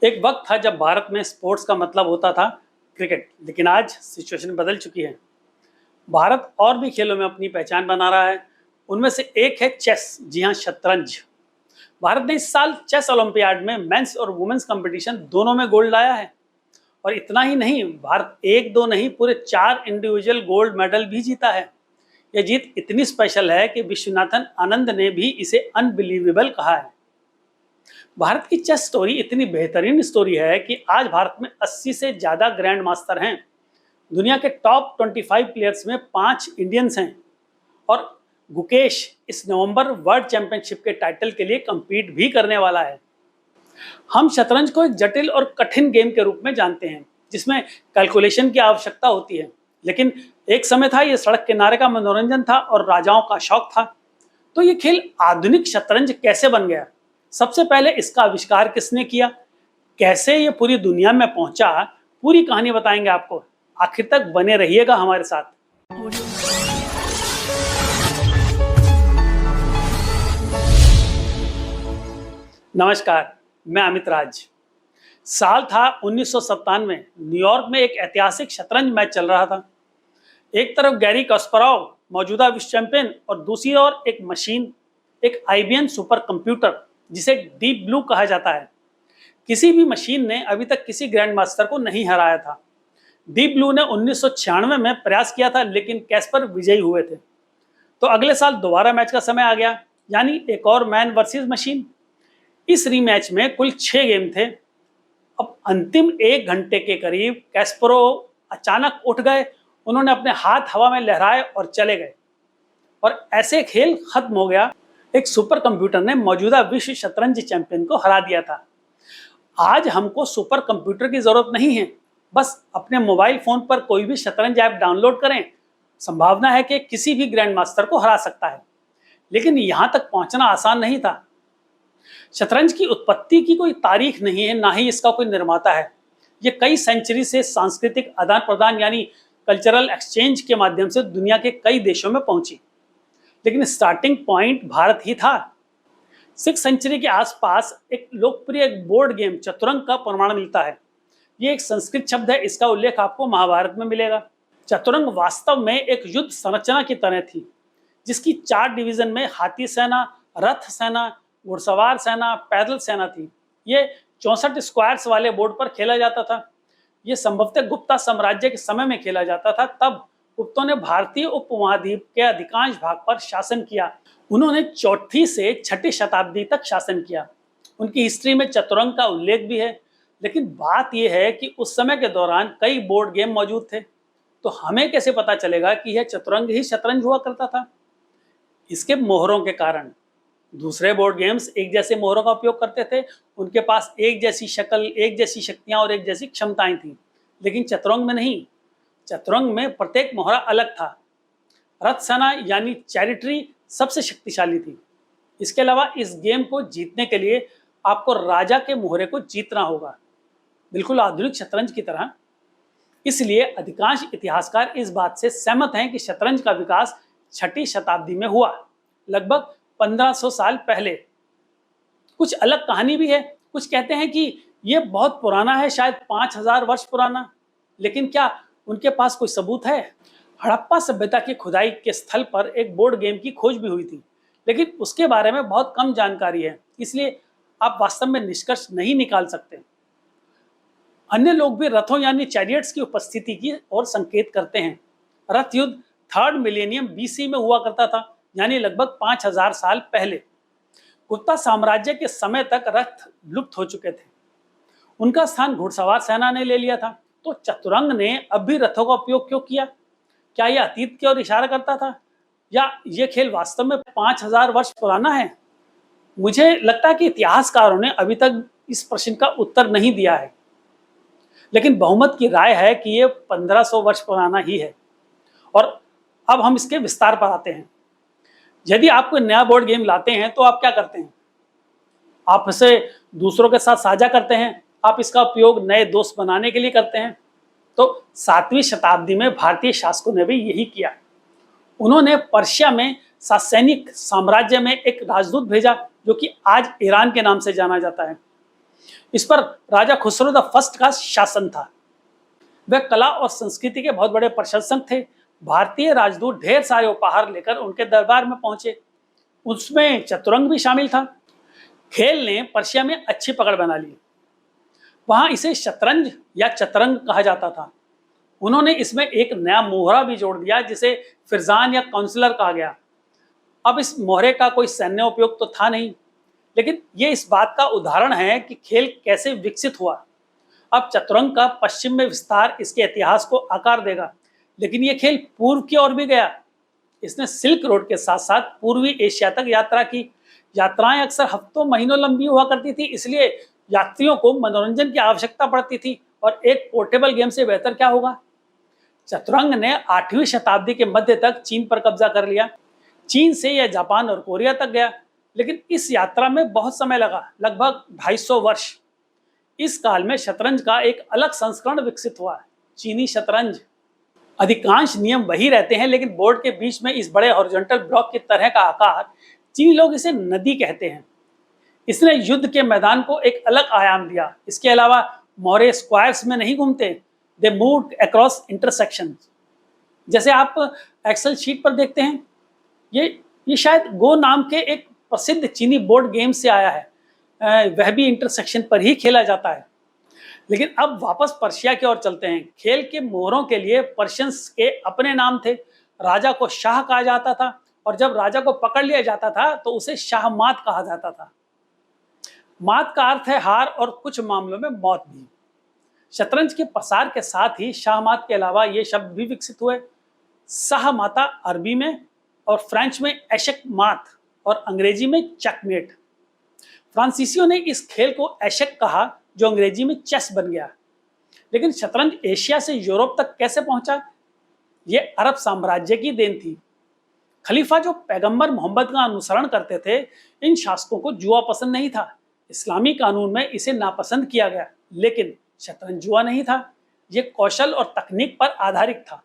एक वक्त था जब भारत में स्पोर्ट्स का मतलब होता था क्रिकेट, लेकिन आज सिचुएशन बदल चुकी है। भारत और भी खेलों में अपनी पहचान बना रहा है। उनमें से एक है चेस, जी हाँ, शतरंज। भारत ने इस साल चेस ओलंपियाड में मेंस और वुमेन्स कंपटीशन दोनों में गोल्ड लाया है। और इतना ही नहीं, भारत एक दो नहीं पूरे 4 इंडिविजुअल गोल्ड मेडल भी जीता है। यह जीत इतनी स्पेशल है कि विश्वनाथन आनंद ने भी इसे अनबिलीवेबल कहा है। भारत की चेस स्टोरी इतनी बेहतरीन स्टोरी है कि आज भारत में 80 से ज्यादा ग्रैंड मास्टर हैं। दुनिया के टॉप 25 प्लेयर्स में 5 इंडियंस हैं। और गुकेश इस नवंबर वर्ल्ड चैंपियनशिप के टाइटल के लिए compete भी करने वाला है। हम शतरंज को एक जटिल और कठिन गेम के रूप में जानते हैं, जिसमें कैलकुलेशन की आवश्यकता होती है। लेकिन एक समय था यह सड़क किनारे का मनोरंजन था और राजाओं का शौक था। तो ये खेल आधुनिक शतरंज कैसे बन गया? सबसे पहले इसका आविष्कार किसने किया, कैसे ये पूरी दुनिया में पहुंचा, पूरी कहानी बताएंगे आपको। आखिर तक बने रहिएगा हमारे साथ। नमस्कार, मैं अमित राज। साल था 1997। न्यूयॉर्क में एक ऐतिहासिक शतरंज मैच चल रहा था। एक तरफ गैरी कास्परोव, मौजूदा विश्व चैंपियन, और दूसरी ओर एक मशीन, एक आईबीएम सुपर कंप्यूटर, जिसे डीप ब्लू कहा जाता है। किसी भी मशीन ने अभी तक किसी ग्रैंड मास्टर को नहीं हराया था। डीप ब्लू ने 1996 में प्रयास किया था, लेकिन कैस्पर विजयी हुए थे। तो अगले साल दोबारा मैच का समय आ गया, यानी एक और मैन वर्सेस मशीन। इस रीमैच में कुल 6 गेम थे। अब अंतिम 1 घंटे के करीब कैस्परोव अचानक उठ गए। उन्होंने अपने हाथ हवा में लहराए और चले गए, और ऐसे खेल खत्म हो गया। एक सुपर कंप्यूटर ने मौजूदा विश्व शतरंज चैंपियन को हरा दिया था। आज हमको सुपर कंप्यूटर की जरूरत नहीं है, बस अपने मोबाइल फोन पर कोई भी शतरंज ऐप डाउनलोड करें। संभावना है कि किसी भी ग्रैंड मास्टर को हरा सकता है। लेकिन यहां तक पहुंचना आसान नहीं था। शतरंज की उत्पत्ति की कोई तारीख नहीं है, ना ही इसका कोई निर्माता है। ये कई सेंचुरी से सांस्कृतिक आदान प्रदान यानी कल्चरल एक्सचेंज के माध्यम से दुनिया के कई देशों में पहुंची। लेकिन स्टार्टिंग पॉइंट भारत ही था। 6th सेंचुरी के आसपास एक लोकप्रिय बोर्ड गेम चतुरंग का प्रमाण मिलता है। ये एक संस्कृत शब्द है, इसका उल्लेख आपको महाभारत में मिलेगा। चतुरंग वास्तव में एक युद्ध संरचना की तरह थी, जिसकी 4 डिवीजन में हाथी सेना, रथ सेना, घुड़सवार सेना, पैदल सेना थी। ये 64 स्क्वायर्स वाले बोर्ड पर खेला जाता था। ये संभवतः गुप्ता साम्राज्य के समय में खेला जाता था। तब गुप्तों ने भारतीय उपमहाद्वीप के अधिकांश भाग पर शासन किया। उन्होंने 4ठी से 6ठी शताब्दी तक शासन किया। उनकी हिस्ट्री में चतुरंग का उल्लेख भी है। लेकिन बात यह है कि उस समय के दौरान कई बोर्ड गेम मौजूद थे। तो हमें कैसे पता चलेगा कि यह चतुरंग ही शतरंज हुआ करता था? इसके मोहरों के कारण। दूसरे बोर्ड गेम्स एक जैसे मोहरों का उपयोग करते थे। उनके पास एक जैसी शक्ल, एक जैसी शक्तियां और एक जैसी क्षमताएं थी। लेकिन चतुरंग में नहीं। चतुरंग में प्रत्येक मोहरा अलग था। रथ सेना यानी चैरिटरी सबसे शक्तिशाली थी। इसके अलावा इस गेम को जीतने के लिए आपको राजा के मोहरे को जीतना होगा, बिल्कुल आधुनिक शतरंज की तरह। इसलिए अधिकांश इतिहासकार इस बात से सहमत हैं कि शतरंज का विकास 6ठी शताब्दी में हुआ, लगभग 1500 साल पहले। कुछ अलग कहानी भी है। कुछ कहते हैं कि यह बहुत पुराना है, शायद 5000 वर्ष पुराना। लेकिन क्या उनके पास कोई सबूत है? हड़प्पा सभ्यता की खुदाई के स्थल पर एक बोर्ड गेम की खोज भी हुई थी, लेकिन उसके बारे में बहुत कम जानकारी है। इसलिए आप वास्तव में निष्कर्ष नहीं निकाल सकते। अन्य लोग भी रथों यानी चैरियट्स की उपस्थिति की ओर संकेत करते हैं। रथ युद्ध 3rd मिलेनियम बीसी में हुआ करता था, यानी लगभग 5000 साल पहले। गुप्ता साम्राज्य के समय तक रथ लुप्त हो चुके थे। उनका स्थान घुड़सवार सेना ने ले लिया था। तो चतुरंग ने अब भी रथों का उपयोग क्यों किया? क्या यह अतीत की ओर इशारा करता था, या यह खेल वास्तव में 5000 वर्ष पुराना है? मुझे लगता है कि इतिहासकारों ने अभी तक इस प्रश्न का उत्तर नहीं दिया है। लेकिन बहुमत की राय है कि यह 1500 वर्ष पुराना ही है। और अब हम इसके विस्तार पर आते हैं। यदि आप कोई नया बोर्ड गेम लाते हैं तो आप क्या करते हैं? आप इसे दूसरों के साथ साझा करते हैं। आप इसका उपयोग नए दोस्त बनाने के लिए करते हैं। तो 7वीं शताब्दी में भारतीय शासकों ने भी यही किया। उन्होंने पर्शिया में सासैनिक साम्राज्य में एक राजदूत भेजा, जो कि आज ईरान के नाम से जाना जाता है। इस पर राजा खुसरो द फर्स्ट का शासन था। वह कला और संस्कृति के बहुत बड़े प्रशंसक थे। भारतीय राजदूत ढेर सारे उपहार लेकर उनके दरबार में पहुंचे, उसमें चतुरंग भी शामिल था। खेल ने पर्शिया में अच्छी पकड़ बना ली। वहां इसे शतरंज या चतरंग कहा जाता था। उन्होंने इसमें एक नया मोहरा भी जोड़ दिया जिसे फिरजान या काउंसलर कहा गया। अब इस मोहरे का कोई सैन्य उपयोग तो था नहीं, लेकिन ये इस बात का उदाहरण है कि खेल कैसे विकसित हुआ। अब चतुरंग का पश्चिम में विस्तार इसके इतिहास को आकार देगा, लेकिन ये खेल पूर्व की ओर भी गया। इसने सिल्क रोड के साथ साथ पूर्वी एशिया तक यात्रा की। यात्राएं अक्सर हफ्तों महीनों लंबी हुआ करती थी, इसलिए यात्रियों को मनोरंजन की आवश्यकता पड़ती थी, और एक पोर्टेबल गेम से बेहतर क्या होगा। चतुरंग ने 8वीं शताब्दी के मध्य तक चीन पर कब्जा कर लिया। चीन से यह जापान और कोरिया तक गया, लेकिन इस यात्रा में बहुत समय लगा, लगभग 250 वर्ष। इस काल में शतरंज का एक अलग संस्करण विकसित हुआ, चीनी शतरंज। अधिकांश नियम वही रहते हैं, लेकिन बोर्ड के बीच में इस बड़े हॉरिजॉन्टल ब्लॉक की तरह का आकार, चीनी लोग इसे नदी कहते हैं। इसने युद्ध के मैदान को एक अलग आयाम दिया। इसके अलावा मौर्य स्क्वायर्स में नहीं घूमते, दे मूव्ड अक्रॉस इंटरसेक्शंस। जैसे आप एक्सेल शीट पर देखते हैं, ये शायद गो नाम के एक प्रसिद्ध चीनी बोर्ड गेम से आया है। वह भी इंटरसेक्शन पर ही खेला जाता है। लेकिन अब वापस पर्शिया की ओर चलते हैं। खेल के मोहरों के लिए पर्शियंस के अपने नाम थे। राजा को शाह कहा जाता था, और जब राजा को पकड़ लिया जाता था तो उसे शाहमात कहा जाता था। मात का अर्थ है हार, और कुछ मामलों में मौत भी। शतरंज के पसार के साथ ही शाहमात के अलावा ये शब्द भी विकसित हुए। शाहमाता अरबी में और फ्रेंच में एशक मात, और अंग्रेजी में चेकमेट। फ्रांसीसियों ने इस खेल को एशक कहा, जो अंग्रेजी में चेस बन गया। लेकिन शतरंज एशिया से यूरोप तक कैसे पहुंचा? यह अरब साम्राज्य की देन थी। खलीफा जो पैगंबर मोहम्मद का अनुसरण करते थे, इन शासकों को जुआ पसंद नहीं था। इस्लामी कानून में इसे नापसंद किया गया, लेकिन शतरंज जुआ नहीं था। यह कौशल और तकनीक पर आधारित था।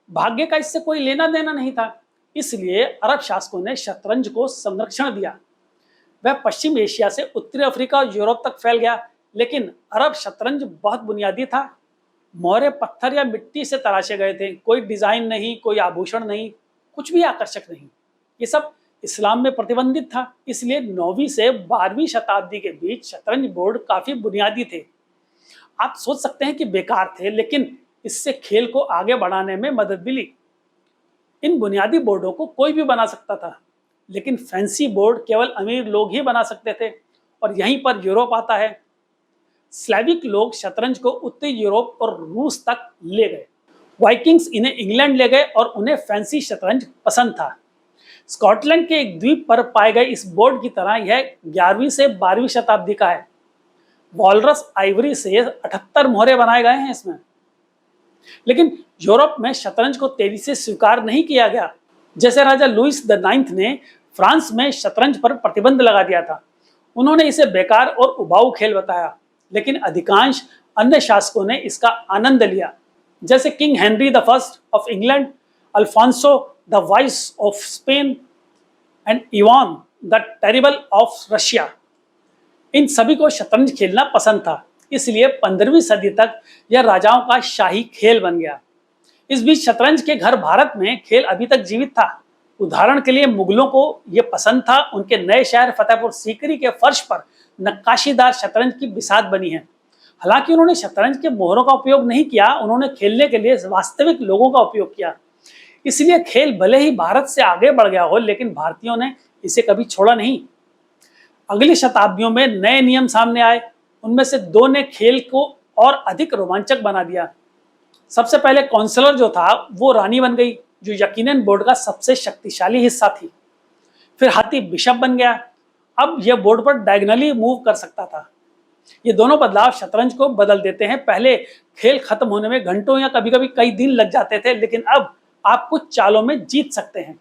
भाग्य का इससे कोई लेना देना नहीं था। इसलिए अरब शासकों ने शतरंज को संरक्षण दिया। वह पश्चिम एशिया से उत्तरी अफ्रीका और यूरोप तक फैल गया, लेकिन अरब शतरंज बहुत बुनियादी था। मोहरे पत्थर या मिट्टी से तराशे गए थे। कोई डिजाइन नहीं, कोई आभूषण नहीं, कुछ भी आकर्षक नहीं। ये सब इस्लाम में प्रतिबंधित था। इसलिए 9वीं से 12वीं शताब्दी के बीच शतरंज बोर्ड काफी बुनियादी थे। आप सोच सकते हैं कि बेकार थे, लेकिन इससे खेल को आगे बढ़ाने में मदद मिली। इन बुनियादी बोर्डों को कोई भी बना सकता था, लेकिन फैंसी बोर्ड केवल अमीर लोग ही बना सकते थे, और यहीं पर यूरोप आता है। स्लेविक लोग शतरंज को उत्तरी यूरोप और रूस तक ले गए। वाइकिंग्स इन्हें इंग्लैंड ले गए, और उन्हें फैंसी शतरंज पसंद था। स्कॉटलैंड के एक द्वीप पर पाए गए इस बोर्ड की तरह यह 11वीं से 12वीं शताब्दी का है। वॉलरस आइवरी से 78 मोहरे बनाए गए हैं इसमें। लेकिन यूरोप में शतरंज को तेजी से स्वीकार नहीं किया गया। जैसे राजा लुइस द 9th ने फ्रांस में शतरंज पर प्रतिबंध लगा दिया था। उन्होंने इसे बेकार और उबाऊ खेल बताया, लेकिन अधिकांश अन्य शासकों ने इसका आनंद लिया, जैसे king Henry the first of England, Alfonso the wise of Spain and Ivan the terrible of Russia. इन सभी को शतरंज खेलना पसंद था, इसलिए 15वीं सदी तक यह राजाओं का शाही खेल बन गया। इस बीच शतरंज के घर भारत में खेल अभी तक जीवित था। उदाहरण के लिए मुगलों को यह पसंद था। उनके नए शहर फतेहपुर सीकरी के फर्श पर नक्काशीदार शतरंज की बिसात बनी है। हालांकि उन्होंने शतरंज के मोहरों का उपयोग नहीं किया, उन्होंने खेलने के लिए वास्तविक लोगों का उपयोग किया। इसलिए खेल भले ही भारत से आगे बढ़ गया हो, लेकिन भारतीयों ने इसे कभी छोड़ा नहीं। अगली शताब्दियों में नए नियम सामने आए। उनमें से 2 ने खेल को और अधिक रोमांचक बना दिया। सबसे पहले काउंसलर जो था वो रानी बन गई, जो यकीनन बोर्ड का सबसे शक्तिशाली हिस्सा थी। फिर हाथी बिशप बन गया। अब यह बोर्ड पर डायगोनली मूव कर सकता था। ये दोनों बदलाव शतरंज को बदल देते हैं। पहले खेल खत्म होने में घंटों या कभी कभी कई दिन लग जाते थे, लेकिन अब आप कुछ चालों में जीत सकते हैं।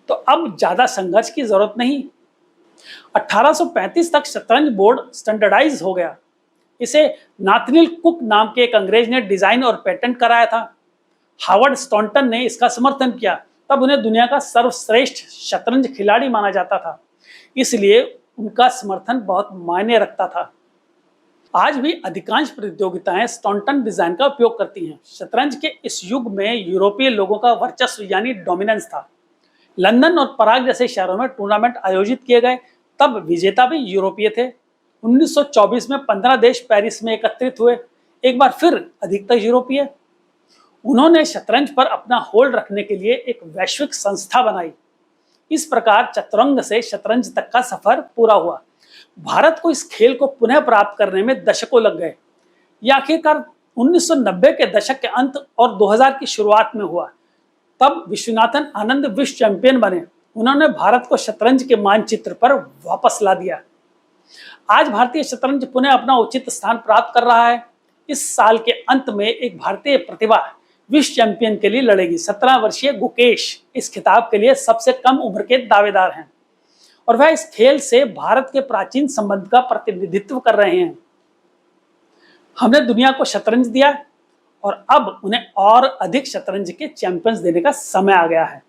तो अब ज्यादा संघर्ष की जरूरत नहीं। 1835 तक शतरंज बोर्ड स्टैंडर्डाइज हो गया। इसे नाथनियल कुक नाम के एक अंग्रेज ने डिजाइन और पेटेंट कराया था। हावर्ड स्टॉन्टन ने इसका समर्थन किया। तब उन्हें दुनिया का सर्वश्रेष्ठ शतरंज खिलाड़ी माना जाता था, इसलिए उनका समर्थन बहुत मायने रखता था। आज भी अधिकांश प्रतियोगिताएं स्टॉन्टन डिजाइन का उपयोग करती हैं। शतरंज के इस युग में यूरोपीय लोगों का वर्चस्व यानी डोमिनेंस था। लंदन और पराग जैसे शहरों में टूर्नामेंट आयोजित किए गए, तब विजेता भी यूरोपीय थे। 1924 में 15 देश पेरिस में एकत्रित हुए, एक बार फिर अधिकतर यूरोपीय। उन्होंने शतरंज पर अपना होल्ड रखने के लिए एक वैश्विक संस्था बनाई। इस प्रकार चतुरंग से शतरंज तक का सफर पूरा हुआ। भारत को इस खेल को पुनः प्राप्त करने में दशकों लग गए। यह आखिरकार 1990 के दशक के अंत और 2000 की शुरुआत में हुआ। तब विश्वनाथन आनंद विश्व चैंपियन बने। उन्होंने भारत को शतरंज के मानचित्र पर वापस ला दिया। आज भारतीय शतरंज पुनः अपना उचित स्थान प्राप्त कर रहा है। इस साल के अंत में एक भारतीय प्रतिभा विश्व चैंपियन के लिए लड़ेगी। 17 वर्षीय गुकेश इस खिताब के लिए सबसे कम उम्र के दावेदार हैं और वह इस खेल से भारत के प्राचीन संबंध का प्रतिनिधित्व कर रहे हैं। हमने दुनिया को शतरंज दिया और अब उन्हें और अधिक शतरंज के चैंपियंस देने का समय आ गया है।